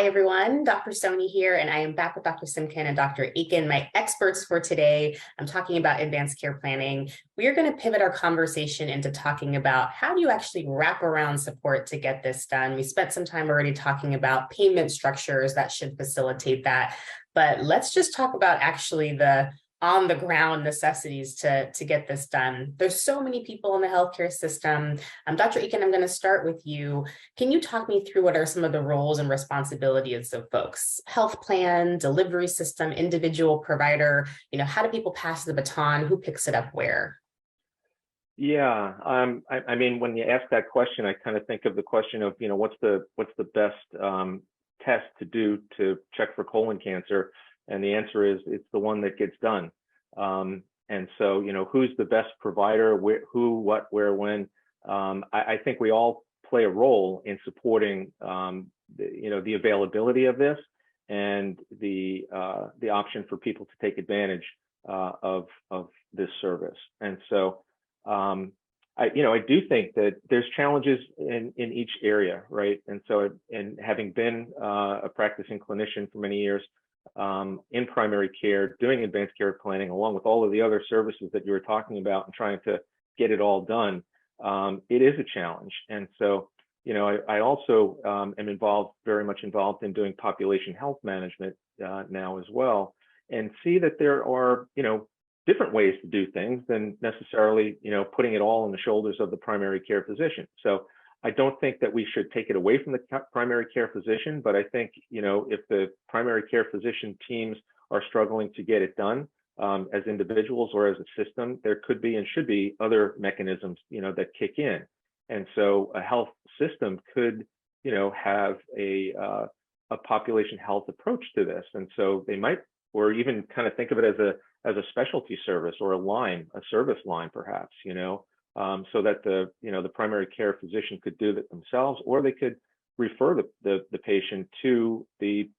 Hi, everyone. Dr. Soni here, and I am back with Dr. Simkin and Dr. Aiken, my experts for today. I'm talking about advanced care planning. We are going to pivot our conversation into talking about how do you actually wrap around support to get this done. We spent some time already talking about payment structures that should facilitate that, but let's just talk about actually the on the ground necessities to get this done. There's so many people in the healthcare system. Dr. Aiken, I'm going to start with you. Can you talk me through what are some of the roles and responsibilities of folks? Health plan, delivery system, individual provider, how do people pass the baton? Who picks it up where? Yeah, I mean, when you ask that question, I kind of think of the question of, what's the best test to do to check for colon cancer? And the answer is it's the one that gets done. And so, who's the best provider, who, what, where, when? I think we all play a role in supporting, the availability of this and the option for people to take advantage of this service. And so, I do think that there's challenges in each area, right? And so, and having been a practicing clinician for many years in primary care, doing advanced care planning, along with all of the other services that you were talking about and trying to get it all done, it is a challenge. And so, I also am very much involved in doing population health management now as well, and see that there are, different ways to do things than necessarily, putting it all on the shoulders of the primary care physician. So I don't think that we should take it away from the primary care physician, but I think, if the primary care physician teams are struggling to get it done as individuals or as a system, there could be and should be other mechanisms, that kick in. And so a health system could, have a population health approach to this. And so they might, or even kind of think of it as a specialty service or a service line, perhaps, so that the primary care physician could do that themselves, or they could refer the patient to the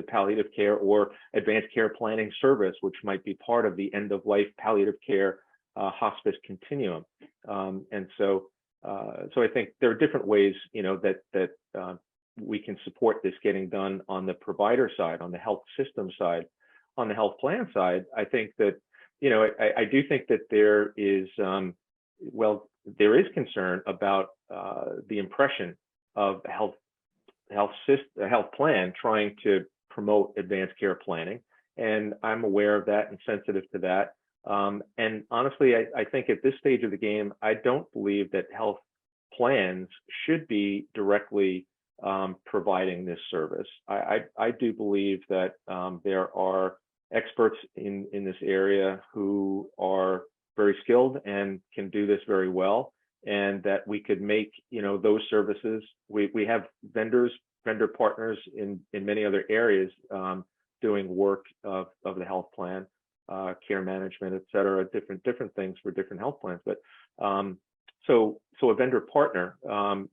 palliative care or advanced care planning service, which might be part of the end of life palliative care hospice continuum. And so I think there are different ways, that we can support this getting done on the provider side, on the health system side. On the health plan side, I think that, I do think that there is, there is concern about the impression of a health plan trying to promote advanced care planning. And I'm aware of that and sensitive to that. And honestly, I think at this stage of the game, I don't believe that health plans should be directly providing this service. I do believe that there are experts in this area who are very skilled and can do this very well, and that we could make those services. We have vendor partners in many other areas doing work of the health plan, care management, et cetera, different things for different health plans. But so a vendor partner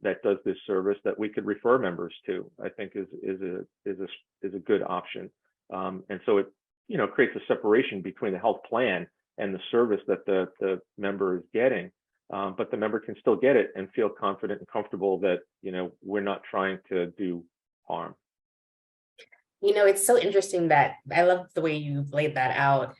that does this service that we could refer members to, I think is a good option. And so it creates a separation between the health plan and the service that the member is getting, but the member can still get it and feel confident and comfortable that we're not trying to do harm. It's so interesting that I love the way you've laid that out.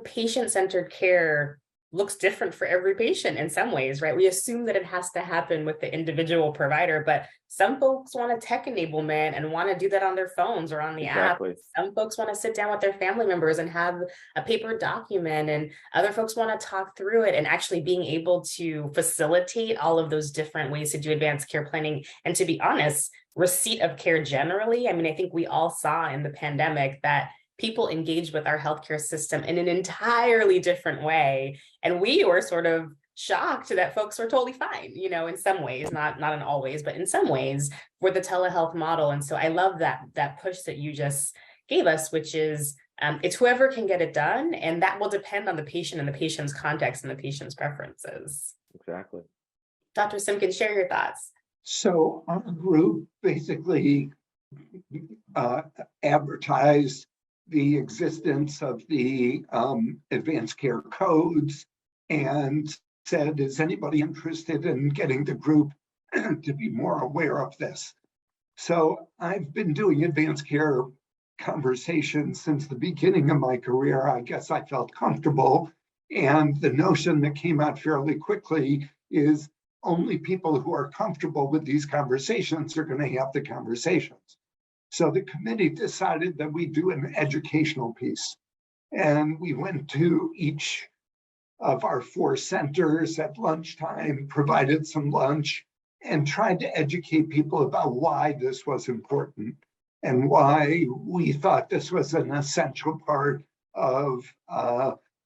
Patient-centered care looks different for every patient in some ways, right? We assume that it has to happen with the individual provider, but some folks want a tech enablement and want to do that on their phones or on the app. Some folks want to sit down with their family members and have a paper document, and other folks want to talk through it, and actually being able to facilitate all of those different ways to do advanced care planning. And to be honest, receipt of care generally. I mean, I think we all saw in the pandemic that people engaged with our healthcare system in an entirely different way. And we were sort of shocked that folks were totally fine, in some ways, not in all ways, but in some ways for the telehealth model. And so I love that push that you just gave us, which is it's whoever can get it done. And that will depend on the patient and the patient's context and the patient's preferences. Exactly. Dr. Simkin, share your thoughts. So our group basically advertised the existence of the advanced care codes and said, is anybody interested in getting the group to be more aware of this? So I've been doing advanced care conversations since the beginning of my career. I guess I felt comfortable. And the notion that came out fairly quickly is only people who are comfortable with these conversations are going to have the conversations. So the committee decided that we do an educational piece. And we went to each of our 4 centers at lunchtime, provided some lunch, and tried to educate people about why this was important and why we thought this was an essential part of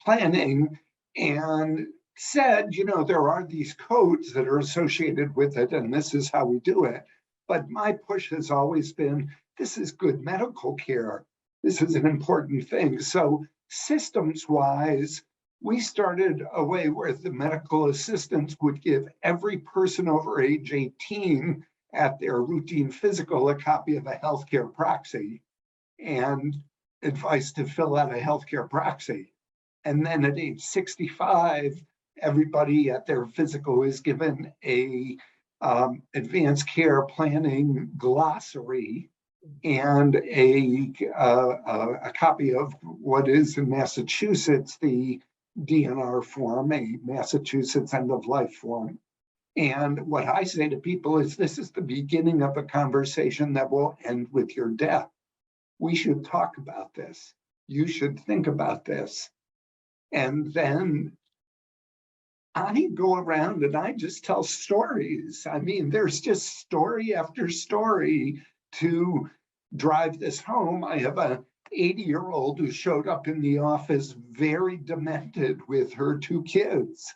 planning, and said, there are these codes that are associated with it, and this is how we do it. But my push has always been, this is good medical care. This is an important thing. So systems-wise, we started a way where the medical assistants would give every person over age 18 at their routine physical a copy of a healthcare proxy and advice to fill out a healthcare proxy. And then at age 65, everybody at their physical is given a advanced care planning glossary and a copy of what is in Massachusetts the DNR form, a Massachusetts end of life form. And what I say to people is, this is the beginning of a conversation that will end with your death. We should talk about this. You should think about this. And then I go around and I just tell stories. I mean, there's just story after story to drive this home. I have a 80-year-old who showed up in the office very demented with her 2 kids.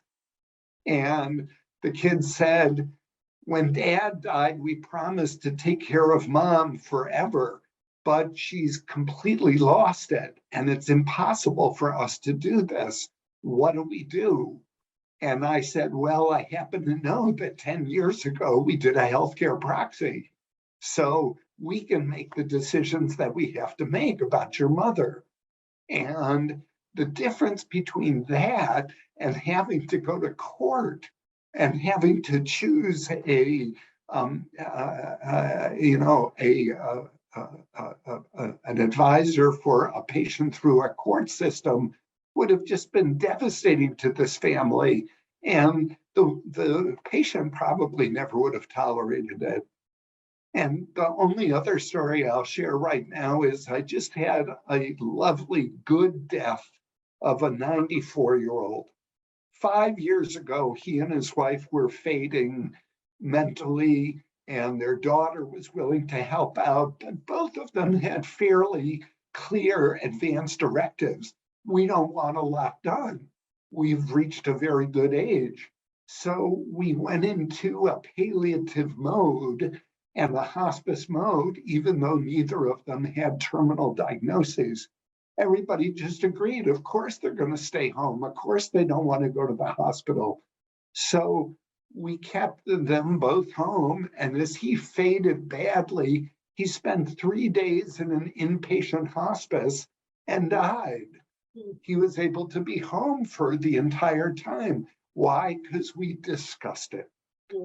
And the kids said, when Dad died, we promised to take care of Mom forever, but she's completely lost it. And it's impossible for us to do this. What do we do? And I said, well, I happen to know that 10 years ago, we did a healthcare proxy. So we can make the decisions that we have to make about your mother. And the difference between that and having to go to court and having to choose an advisor for a patient through a court system would have just been devastating to this family. And the patient probably never would have tolerated it. And the only other story I'll share right now is I just had a lovely, good death of a 94-year-old. 5 years ago, he and his wife were fading mentally, and their daughter was willing to help out, but both of them had fairly clear advance directives. We don't want a lot done. We've reached a very good age. So we went into a palliative mode and a hospice mode, even though neither of them had terminal diagnoses. Everybody just agreed, of course they're going to stay home. Of course they don't want to go to the hospital. So we kept them both home. And as he faded badly, he spent 3 days in an inpatient hospice and died. He was able to be home for the entire time. Why? Because we discussed it.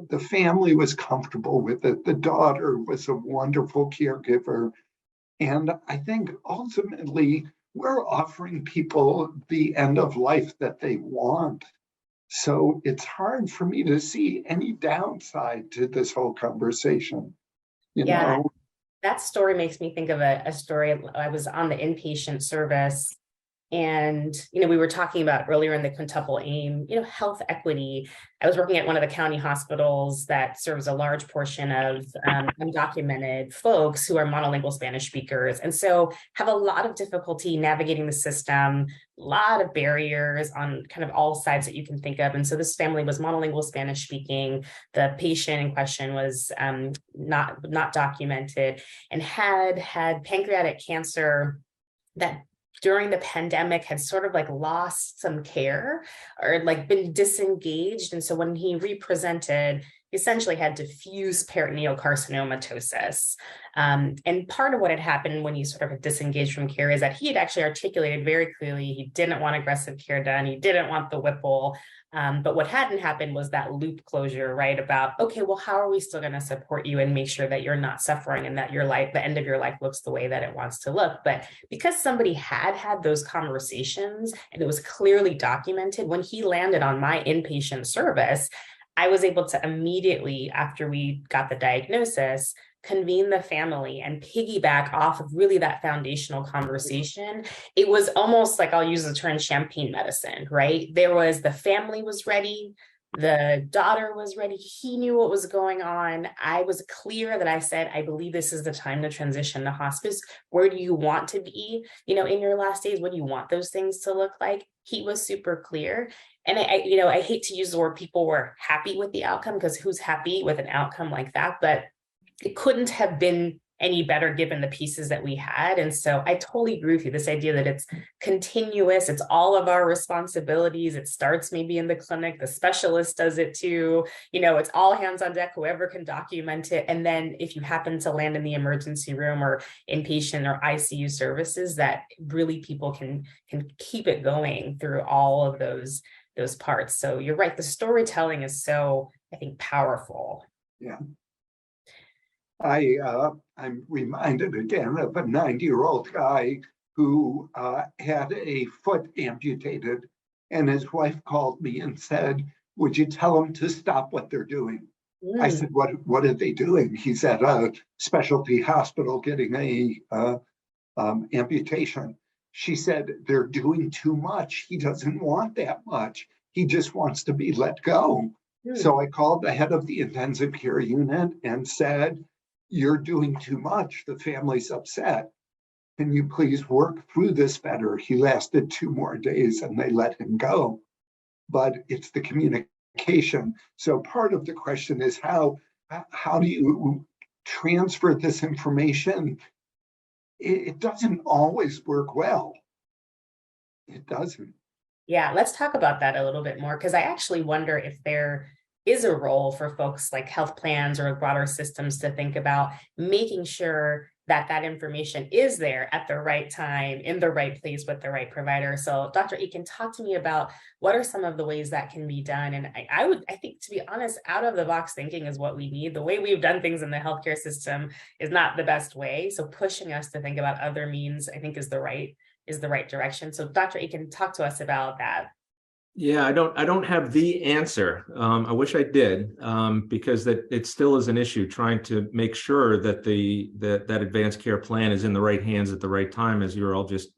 The family was comfortable with it. The daughter was a wonderful caregiver. And I think ultimately we're offering people the end of life that they want. So it's hard for me to see any downside to this whole conversation. Yeah, that story makes me think of a story. I was on the inpatient service. And, we were talking about earlier in the quintuple aim, health equity. I was working at one of the county hospitals that serves a large portion of undocumented folks who are monolingual Spanish speakers. And so have a lot of difficulty navigating the system, a lot of barriers on kind of all sides that you can think of. And so this family was monolingual Spanish speaking. The patient in question was not documented and had pancreatic cancer that during the pandemic had sort of lost some care or been disengaged. And so when he represented, essentially had diffuse peritoneal carcinomatosis. And part of what had happened when he sort of had disengaged from care is that he had actually articulated very clearly he didn't want aggressive care done, he didn't want the Whipple. But what hadn't happened was that loop closure, right? About, okay, well, how are we still going to support you and make sure that you're not suffering and that your life, the end of your life looks the way that it wants to look? But because somebody had had those conversations and it was clearly documented, when he landed on my inpatient service, I was able to immediately, after we got the diagnosis, convene the family and piggyback off of really that foundational conversation. It was almost like, I'll use the term champagne medicine, right? There was, the family was ready, the daughter was ready, he knew what was going on. I was clear that I said, I believe this is the time to transition to hospice. Where do you want to be, in your last days? What do you want those things to look like? He was super clear. And I hate to use the word people were happy with the outcome, because who's happy with an outcome like that? But it couldn't have been any better given the pieces that we had. And so I totally agree with you. This idea that it's continuous, it's all of our responsibilities. It starts maybe in the clinic, the specialist does it too. It's all hands on deck, whoever can document it. And then if you happen to land in the emergency room or inpatient or ICU services, that really people can keep it going through all of those parts. So you're right. The storytelling is so, I think, powerful. Yeah. I'm reminded again of a 90-year-old guy who had a foot amputated, and his wife called me and said, would you tell them to stop what they're doing? I said, what are they doing? He's at a specialty hospital getting a amputation. She said, they're doing too much. He doesn't want that much. He just wants to be let go. So I called the head of the intensive care unit and said, you're doing too much. The family's upset. Can you please work through this better? He lasted 2 more days and they let him go. But it's the communication. So part of the question is how do you transfer this information? It doesn't always work well. It doesn't. Yeah, let's talk about that a little bit more, because I actually wonder if there is a role for folks like health plans or broader systems to think about making sure that that information is there at the right time, in the right place with the right provider. So Dr. Aiken, talk to me about what are some of the ways that can be done. And I think, to be honest, out of the box thinking is what we need. The way we've done things in the healthcare system is not the best way. So pushing us to think about other means, I think, is the right direction. So Dr. Aiken, talk to us about that. Yeah, I don't have the answer. I wish I did, because that it still is an issue trying to make sure that that advanced care plan is in the right hands at the right time, as you're all just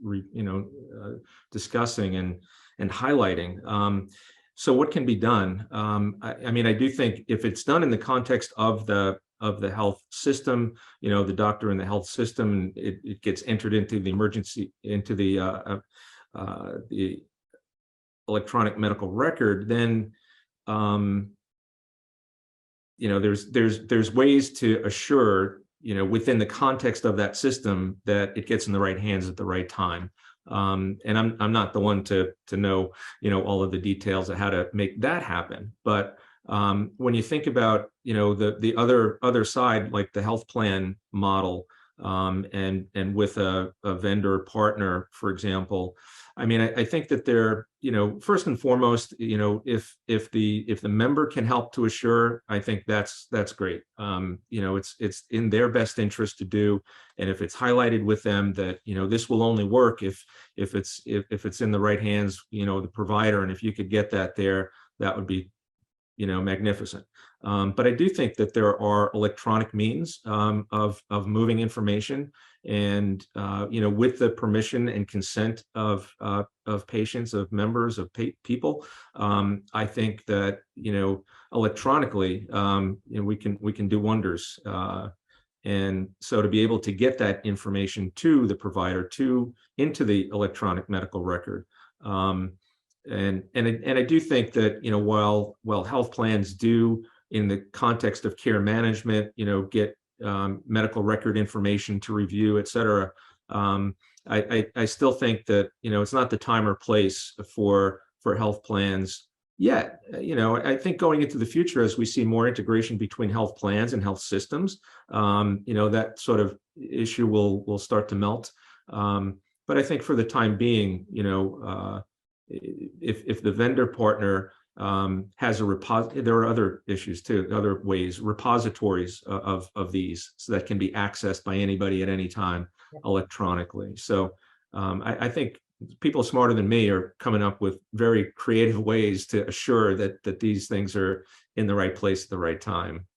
discussing and highlighting. So what can be done? I do think if it's done in the context of the health system, the doctor in the health system, it gets entered into the emergency, into the electronic medical record, then there's ways to assure, within the context of that system, that it gets in the right hands at the right time. And I'm not the one to know all of the details of how to make that happen. But when you think about the other side, like the health plan model, and with a vendor partner, for example, I think that they're, first and foremost, if the member can help to assure, I think that's great. It's in their best interest to do, and if it's highlighted with them that this will only work if it's in the right hands, the provider, and if you could get that there, that would be magnificent. But I do think that there are electronic means of moving information, and with the permission and consent of patients, of members, of people. I think that electronically we can do wonders. And so to be able to get that information to the provider, into the electronic medical record. And I do think that while health plans do, in the context of care management, get medical record information to review, et cetera, I still think that it's not the time or place for health plans yet. I think going into the future, as we see more integration between health plans and health systems, that sort of issue will start to melt. But I think for the time being, if the vendor partner has a repository, there are other issues too, other ways, repositories of these, so that can be accessed by anybody at any time electronically. So I think people smarter than me are coming up with very creative ways to assure that these things are in the right place at the right time.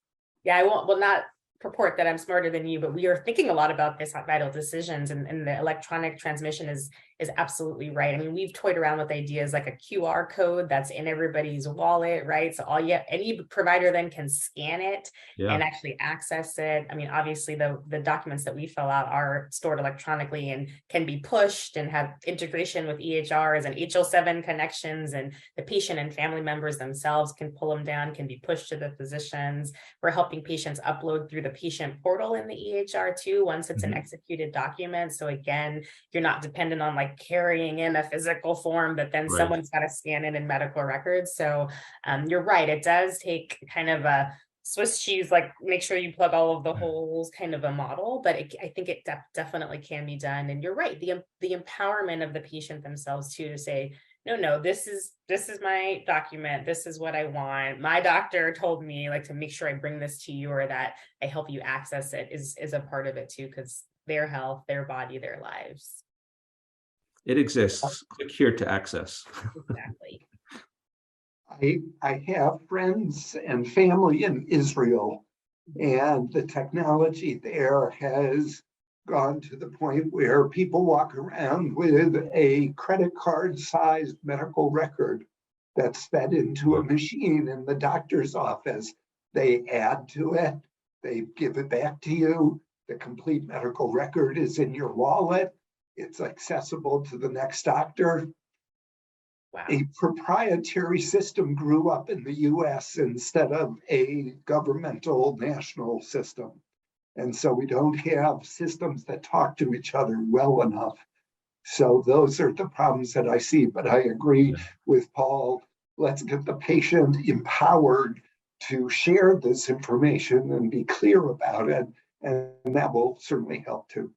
Yeah, I will not purport that I'm smarter than you, but we are thinking a lot about this on Vital Decisions, and the electronic transmission is absolutely right. I mean, we've toyed around with ideas like a QR code that's in everybody's wallet, right? So any provider then can scan it and actually access it. I mean, obviously the documents that we fill out are stored electronically and can be pushed and have integration with EHRs and HL7 connections, and the patient and family members themselves can pull them down, can be pushed to the physicians. We're helping patients upload through the patient portal in the EHR too, once it's an executed document. So again, you're not dependent on like carrying in a physical form, but then someone's got to scan it in medical records. So you're right, it does take kind of a Swiss cheese, like make sure you plug all of the holes kind of a model, but I think it definitely can be done. And you're right, the empowerment of the patient themselves too, to say, no, this is my document. This is what I want. My doctor told me like to make sure I bring this to you, or that I help you access it is a part of it too, because their health, their body, their lives. It exists. Click here to access. Exactly. I have friends and family in Israel, and the technology there has gone to the point where people walk around with a credit card sized medical record that's fed into a machine in the doctor's office. They add to it, they give it back to you. The complete medical record is in your wallet. It's accessible to the next doctor. Wow. A proprietary system grew up in the US instead of a governmental national system. And so we don't have systems that talk to each other well enough. So those are the problems that I see. But I agree with Paul. Let's get the patient empowered to share this information and be clear about it. And that will certainly help too.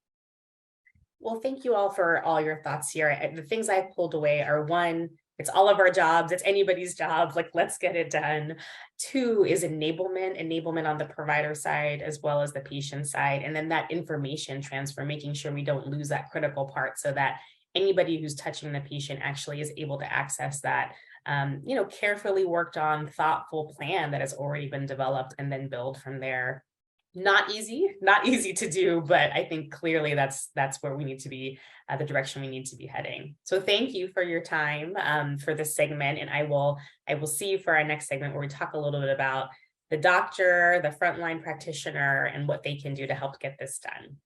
Well, thank you all for all your thoughts here. The things I pulled away are: one, it's all of our jobs. It's anybody's job. Like, let's get it done. Two is enablement on the provider side as well as the patient side. And then that information transfer, making sure we don't lose that critical part, so that anybody who's touching the patient actually is able to access that, carefully worked on, thoughtful plan that has already been developed, and then build from there. Not easy to do, but I think clearly that's where we need to be, the direction we need to be heading. So thank you for your time for this segment, and I will see you for our next segment, where we talk a little bit about the doctor, the frontline practitioner, and what they can do to help get this done.